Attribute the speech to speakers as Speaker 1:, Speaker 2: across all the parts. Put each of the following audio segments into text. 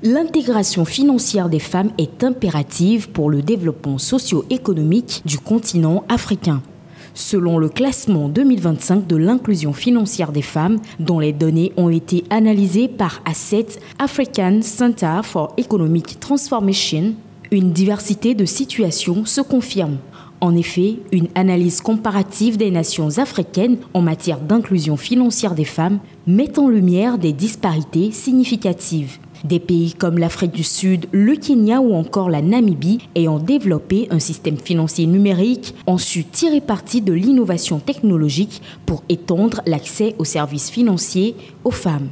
Speaker 1: L'intégration financière des femmes est impérative pour le développement socio-économique du continent africain. Selon le classement 2025 de l'inclusion financière des femmes, dont les données ont été analysées par Asset African Center for Economic Transformation, une diversité de situations se confirme. En effet, une analyse comparative des nations africaines en matière d'inclusion financière des femmes met en lumière des disparités significatives. Des pays comme l'Afrique du Sud, le Kenya ou encore la Namibie ayant développé un système financier numérique ont su tirer parti de l'innovation technologique pour étendre l'accès aux services financiers aux femmes.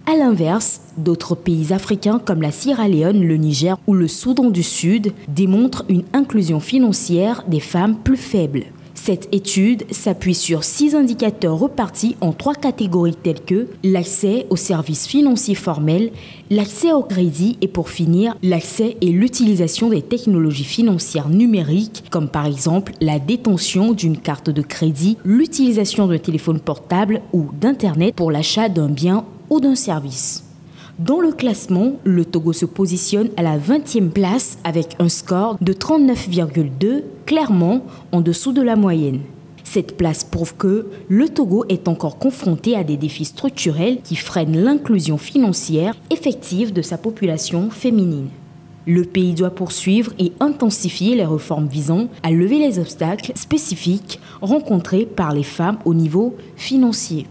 Speaker 1: A l'inverse, d'autres pays africains comme la Sierra Leone, le Niger ou le Soudan du Sud démontrent une inclusion financière des femmes plus faible. Cette étude s'appuie sur 6 indicateurs repartis en 3 catégories telles que l'accès aux services financiers formels, l'accès au crédit et pour finir, l'accès et l'utilisation des technologies financières numériques comme par exemple la détention d'une carte de crédit, l'utilisation d'un téléphone portable ou d'Internet pour l'achat d'un bien ou d'un service. Dans le classement, le Togo se positionne à la 20e place avec un score de 39,2, clairement en dessous de la moyenne. Cette place prouve que le Togo est encore confronté à des défis structurels qui freinent l'inclusion financière effective de sa population féminine. Le pays doit poursuivre et intensifier les réformes visant à lever les obstacles spécifiques rencontrés par les femmes au niveau financier.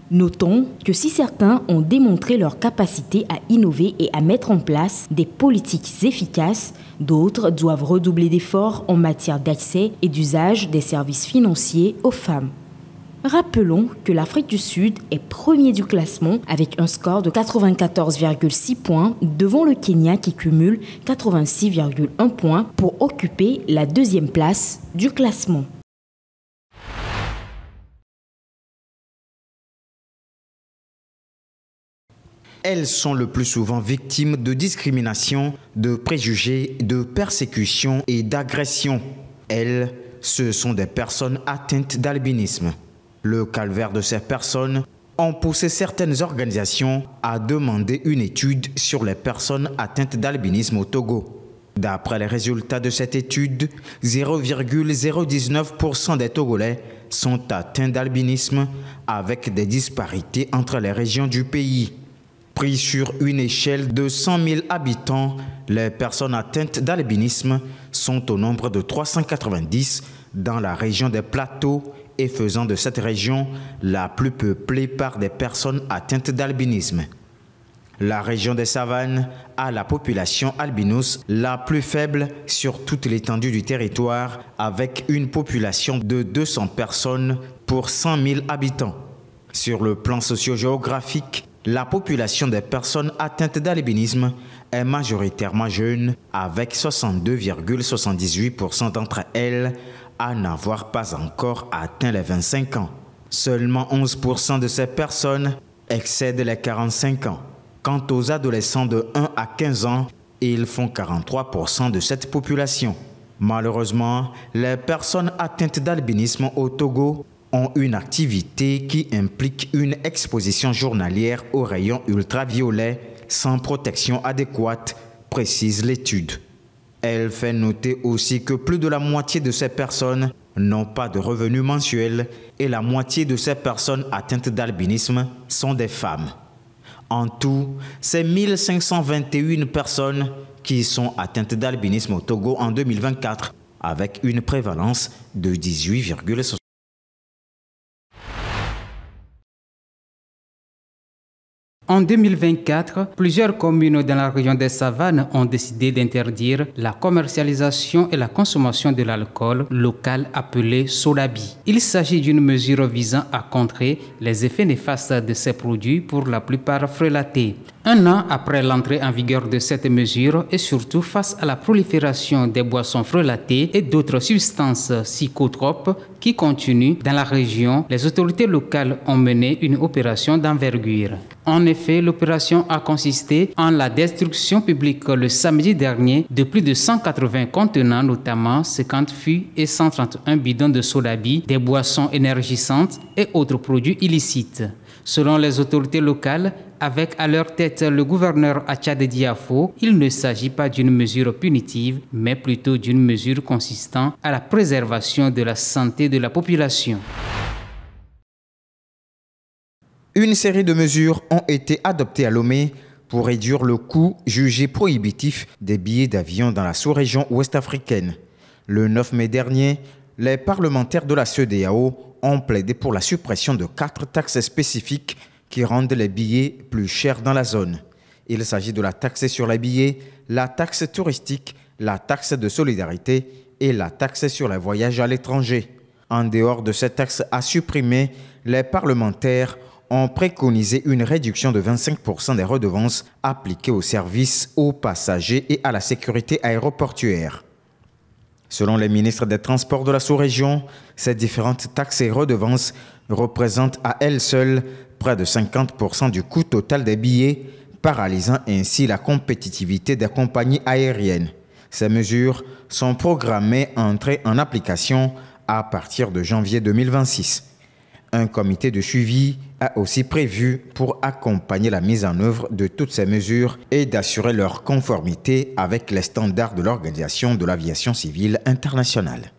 Speaker 1: Notons que si certains ont démontré leur capacité à innover et à mettre en place des politiques efficaces, d'autres doivent redoubler d'efforts en matière d'accès et d'usage des services financiers aux femmes. Rappelons que l'Afrique du Sud est premier du classement avec un score de 94,6 points devant le Kenya qui cumule 86,1 points pour occuper la 2e place du classement.
Speaker 2: Elles sont le plus souvent victimes de discrimination, de préjugés, de persécutions et d'agressions. Elles, ce sont des personnes atteintes d'albinisme. Le calvaire de ces personnes ont poussé certaines organisations à demander une étude sur les personnes atteintes d'albinisme au Togo. D'après les résultats de cette étude, 0,019% des Togolais sont atteints d'albinisme avec des disparités entre les régions du pays. Pris sur une échelle de 100 000 habitants, les personnes atteintes d'albinisme sont au nombre de 390 dans la région des Plateaux et faisant de cette région la plus peuplée par des personnes atteintes d'albinisme. La région des Savanes a la population albinos la plus faible sur toute l'étendue du territoire avec une population de 200 personnes pour 100 000 habitants. Sur le plan socio-géographique, la population des personnes atteintes d'albinisme est majoritairement jeune, avec 62,78% d'entre elles à n'avoir pas encore atteint les 25 ans. Seulement 11% de ces personnes excèdent les 45 ans. Quant aux adolescents de 1 à 15 ans, ils font 43% de cette population. Malheureusement, les personnes atteintes d'albinisme au Togo ont une activité qui implique une exposition journalière aux rayons ultraviolets sans protection adéquate, précise l'étude. Elle fait noter aussi que plus de la moitié de ces personnes n'ont pas de revenus mensuels et la moitié de ces personnes atteintes d'albinisme sont des femmes. En tout, c'est 1521 personnes qui sont atteintes d'albinisme au Togo en 2024 avec une prévalence de 18,60%.
Speaker 3: En 2024, plusieurs communes dans la région des Savanes ont décidé d'interdire la commercialisation et la consommation de l'alcool local appelé Solabi. Il s'agit d'une mesure visant à contrer les effets néfastes de ces produits pour la plupart frelatés. Un an après l'entrée en vigueur de cette mesure et surtout face à la prolifération des boissons frelatées et d'autres substances psychotropes qui continuent dans la région, les autorités locales ont mené une opération d'envergure. En effet, l'opération a consisté en la destruction publique le samedi dernier de plus de 180 contenants, notamment 50 fûts et 131 bidons de Solabi, des boissons énergisantes et autres produits illicites. Selon les autorités locales, Avec à leur tête le gouverneur Achade Diafo, il ne s'agit pas d'une mesure punitive, mais plutôt d'une mesure consistant à la préservation de la santé de la population.
Speaker 2: Une série de mesures ont été adoptées à Lomé pour réduire le coût jugé prohibitif des billets d'avion dans la sous-région ouest-africaine. Le 9 mai dernier, les parlementaires de la CEDEAO ont plaidé pour la suppression de 4 taxes spécifiques qui rendent les billets plus chers dans la zone. Il s'agit de la taxe sur les billets, la taxe touristique, la taxe de solidarité et la taxe sur les voyages à l'étranger. En dehors de ces taxes à supprimer, les parlementaires ont préconisé une réduction de 25% des redevances appliquées aux services, aux passagers et à la sécurité aéroportuaire. Selon les ministres des Transports de la sous-région, ces différentes taxes et redevances représentent à elles seules près de 50% du coût total des billets, paralysant ainsi la compétitivité des compagnies aériennes. Ces mesures sont programmées à entrer en application à partir de janvier 2026. Un comité de suivi a aussi prévu pour accompagner la mise en œuvre de toutes ces mesures et d'assurer leur conformité avec les standards de l'Organisation de l'aviation civile internationale.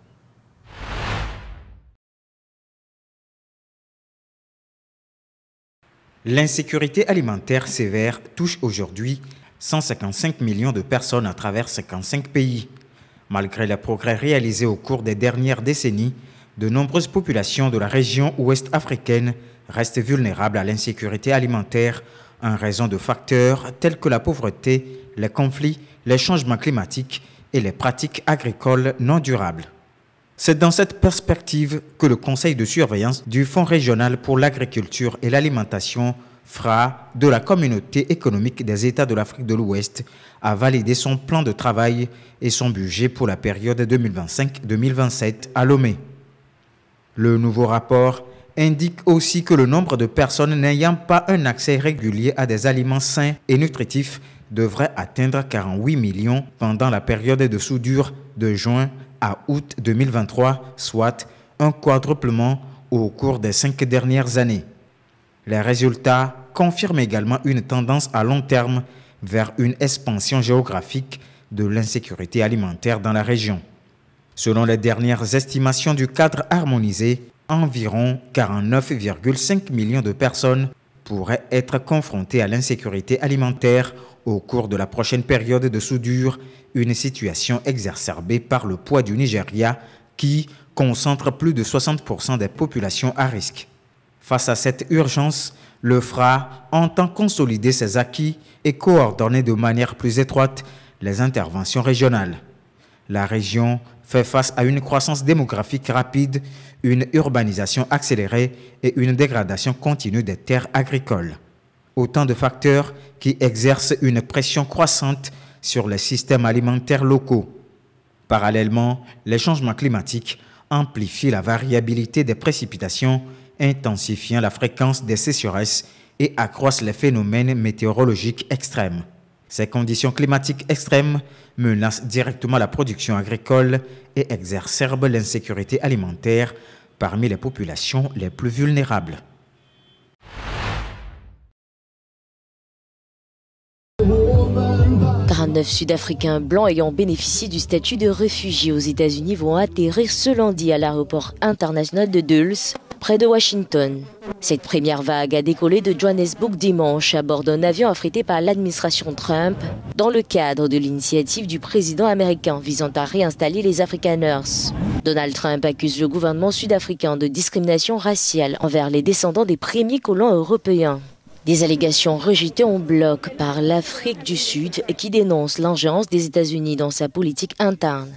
Speaker 2: L'insécurité alimentaire sévère touche aujourd'hui 155 millions de personnes à travers 55 pays. Malgré les progrès réalisés au cours des dernières décennies, de nombreuses populations de la région ouest-africaine restent vulnérables à l'insécurité alimentaire en raison de facteurs tels que la pauvreté, les conflits, les changements climatiques et les pratiques agricoles non durables. C'est dans cette perspective que le Conseil de surveillance du Fonds régional pour l'agriculture et l'alimentation, FRA, de la Communauté économique des États de l'Afrique de l'Ouest, a validé son plan de travail et son budget pour la période 2025-2027 à Lomé. Le nouveau rapport indique aussi que le nombre de personnes n'ayant pas un accès régulier à des aliments sains et nutritifs devrait atteindre 48 millions pendant la période de soudure de juin à août 2023, soit un quadruplement au cours des 5 dernières années. Les résultats confirment également une tendance à long terme vers une expansion géographique de l'insécurité alimentaire dans la région. Selon les dernières estimations du cadre harmonisé, environ 49,5 millions de personnes pourraient être confrontées à l'insécurité alimentaire au cours de la prochaine période de soudure, une situation exacerbée par le poids du Nigeria qui concentre plus de 60% des populations à risque. Face à cette urgence, le FRA entend consolider ses acquis et coordonner de manière plus étroite les interventions régionales. La région fait face à une croissance démographique rapide, une urbanisation accélérée et une dégradation continue des terres agricoles. Autant de facteurs qui exercent une pression croissante sur les systèmes alimentaires locaux. Parallèlement, les changements climatiques amplifient la variabilité des précipitations, intensifiant la fréquence des sécheresses et accroissent les phénomènes météorologiques extrêmes. Ces conditions climatiques extrêmes menacent directement la production agricole et exacerbent l'insécurité alimentaire parmi les populations les plus vulnérables.
Speaker 4: « 49 Sud-Africains blancs ayant bénéficié du statut de réfugiés aux États-Unis vont atterrir ce lundi à l'aéroport international de Dulles, près de Washington. Cette première vague a décollé de Johannesburg dimanche à bord d'un avion affrété par l'administration Trump dans le cadre de l'initiative du président américain visant à réinstaller les Afrikaners. Donald Trump accuse le gouvernement sud-africain de discrimination raciale envers les descendants des premiers colons européens. Des allégations rejetées en bloc par l'Afrique du Sud qui dénonce l'ingérence des États-Unis dans sa politique interne.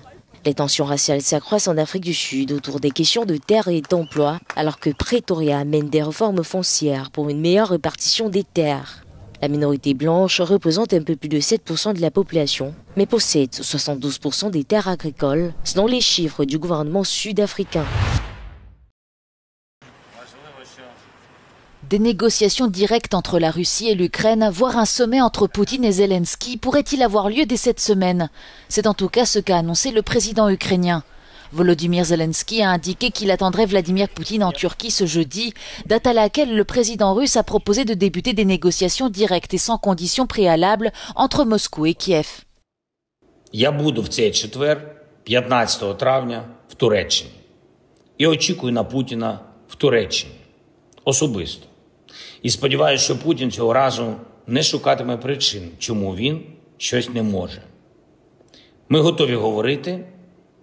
Speaker 4: Les tensions raciales s'accroissent en Afrique du Sud autour des questions de terre et d'emploi, alors que Pretoria mène des réformes foncières pour une meilleure répartition des terres. La minorité blanche représente un peu plus de 7% de la population, mais possède 72% des terres agricoles, selon les chiffres du gouvernement sud-africain.
Speaker 5: Des négociations directes entre la Russie et l'Ukraine, voire un sommet entre Poutine et Zelensky, pourrait-il avoir lieu dès cette semaine? C'est en tout cas ce qu'a annoncé le président ukrainien. Volodymyr Zelensky a indiqué qu'il attendrait Vladimir Poutine en Turquie ce jeudi, date à laquelle le président russe a proposé de débuter des négociations directes et sans conditions préalables entre Moscou et Kiev.
Speaker 6: Я буду в цей четвер, 15 травня, в Туреччині. І очікую на Путіна в Туреччині. Особисто. І сподіваюся, що Путін цього разу не шукатиме причин, чому він щось не може. Ми готові говорити,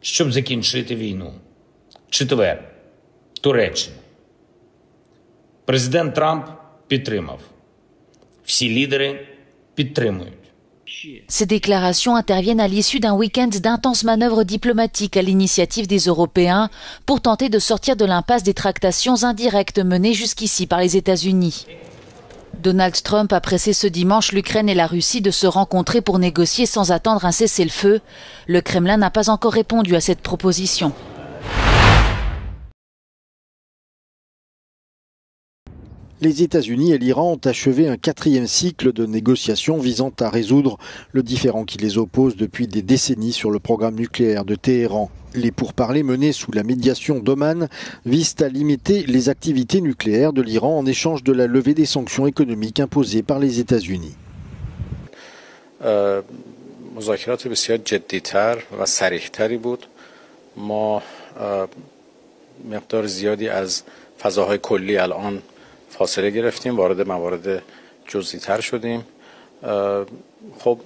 Speaker 6: щоб закінчити війну. Четвер. Туреччина. Президент Трамп підтримав. Всі лідери підтримують.
Speaker 5: Ces déclarations interviennent à l'issue d'un week-end d'intenses manœuvres diplomatiques à l'initiative des Européens pour tenter de sortir de l'impasse des tractations indirectes menées jusqu'ici par les États-Unis. Donald Trump a pressé ce dimanche l'Ukraine et la Russie de se rencontrer pour négocier sans attendre un cessez-le-feu. Le Kremlin n'a pas encore répondu à cette proposition.
Speaker 7: Les États-Unis et l'Iran ont achevé un 4e cycle de négociations visant à résoudre le différend qui les oppose depuis des décennies sur le programme nucléaire de Téhéran. Les pourparlers menés sous la médiation d'Oman visent à limiter les activités nucléaires de l'Iran en échange de la levée des sanctions économiques imposées par les États-Unis.
Speaker 8: مذاکرات بسیار جدی‌تر و صریح‌تری بود. ما مقدار زیادی از فضاهای کلی الان فاصله گرفتیم، وارد موارد جزئی‌تر شدیم. خب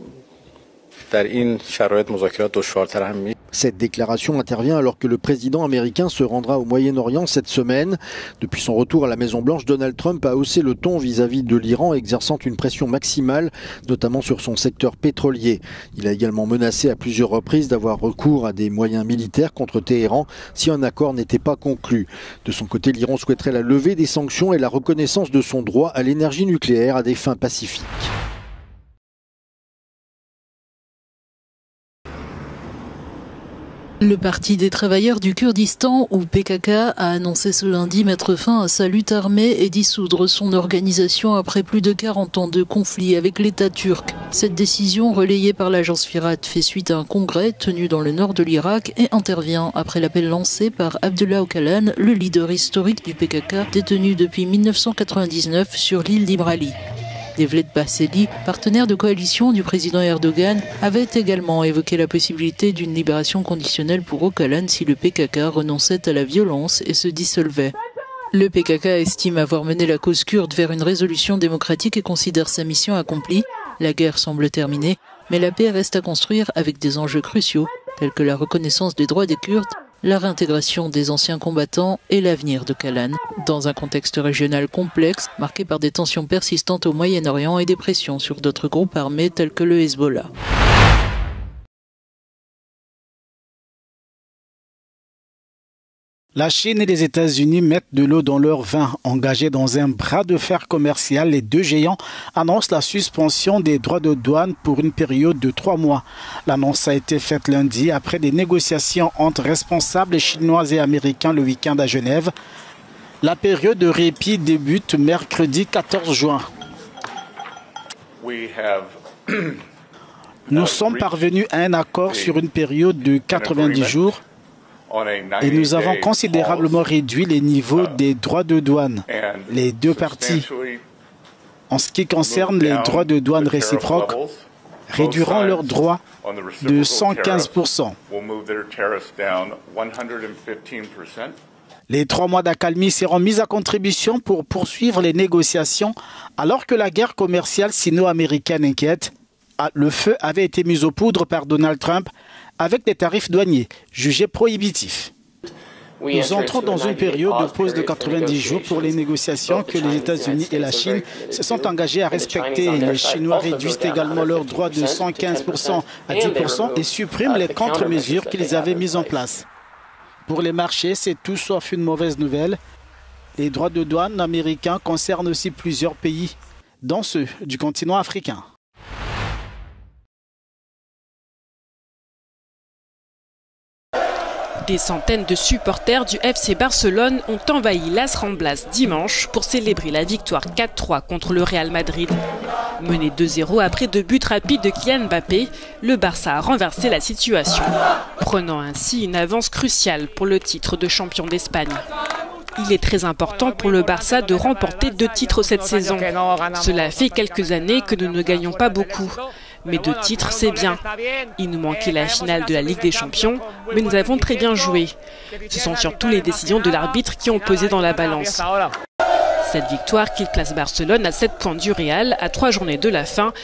Speaker 8: در این شرایط مذاکرات دشوارتر هم میشه.
Speaker 7: Cette déclaration intervient alors que le président américain se rendra au Moyen-Orient cette semaine. Depuis son retour à la Maison-Blanche, Donald Trump a haussé le ton vis-à-vis de l'Iran, exerçant une pression maximale, notamment sur son secteur pétrolier. Il a également menacé à plusieurs reprises d'avoir recours à des moyens militaires contre Téhéran si un accord n'était pas conclu. De son côté, l'Iran souhaiterait la levée des sanctions et la reconnaissance de son droit à l'énergie nucléaire à des fins pacifiques.
Speaker 9: Le Parti des travailleurs du Kurdistan, ou PKK, a annoncé ce lundi mettre fin à sa lutte armée et dissoudre son organisation après plus de 40 ans de conflit avec l'État turc. Cette décision, relayée par l'agence Firat, fait suite à un congrès tenu dans le nord de l'Irak et intervient après l'appel lancé par Abdullah Öcalan, le leader historique du PKK, détenu depuis 1999 sur l'île d'Imrali. Devlet Bahçeli, partenaire de coalition du président Erdogan, avait également évoqué la possibilité d'une libération conditionnelle pour Öcalan si le PKK renonçait à la violence et se dissolvait. Le PKK estime avoir mené la cause kurde vers une résolution démocratique et considère sa mission accomplie. La guerre semble terminée, mais la paix reste à construire avec des enjeux cruciaux, tels que la reconnaissance des droits des Kurdes, la réintégration des anciens combattants et l'avenir de Öcalan, dans un contexte régional complexe, marqué par des tensions persistantes au Moyen-Orient et des pressions sur d'autres groupes armés tels que le Hezbollah.
Speaker 10: La Chine et les États-Unis mettent de l'eau dans leur vin. Engagés dans un bras de fer commercial, les deux géants annoncent la suspension des droits de douane pour une période de 3 mois. L'annonce a été faite lundi après des négociations entre responsables chinois et américains le week-end à Genève. La période de répit débute mercredi 14 juin. Nous sommes parvenus à un accord sur une période de 90 jours. Et nous avons considérablement réduit les niveaux des droits de douane. Les deux parties, en ce qui concerne les droits de douane réciproques, réduiront leurs droits de 115%. Les 3 mois d'accalmie seront mis à contribution pour poursuivre les négociations alors que la guerre commerciale sino-américaine inquiète. Le feu avait été mis aux poudres par Donald Trump avec des tarifs douaniers jugés prohibitifs. Nous entrons dans une période de pause de 90 jours pour les négociations que les États-Unis et la Chine se sont engagés à respecter. Les Chinois réduisent également leurs droits de 115% à 10% et suppriment les contre-mesures qu'ils avaient mises en place. Pour les marchés, c'est tout sauf une mauvaise nouvelle. Les droits de douane américains concernent aussi plusieurs pays, dont ceux du continent africain.
Speaker 11: Des centaines de supporters du FC Barcelone ont envahi Las Ramblas dimanche pour célébrer la victoire 4-3 contre le Real Madrid. Mené 2-0 après 2 buts rapides de Kylian Mbappé, le Barça a renversé la situation, prenant ainsi une avance cruciale pour le titre de champion d'Espagne. Il est très important pour le Barça de remporter 2 titres cette saison. Cela fait quelques années que nous ne gagnons pas beaucoup. Mais 2 titres, c'est bien. Il nous manquait la finale de la Ligue des Champions, mais nous avons très bien joué. Ce sont surtout les décisions de l'arbitre qui ont pesé dans la balance. Cette victoire qui classe Barcelone à 7 points du Real à 3 journées de la fin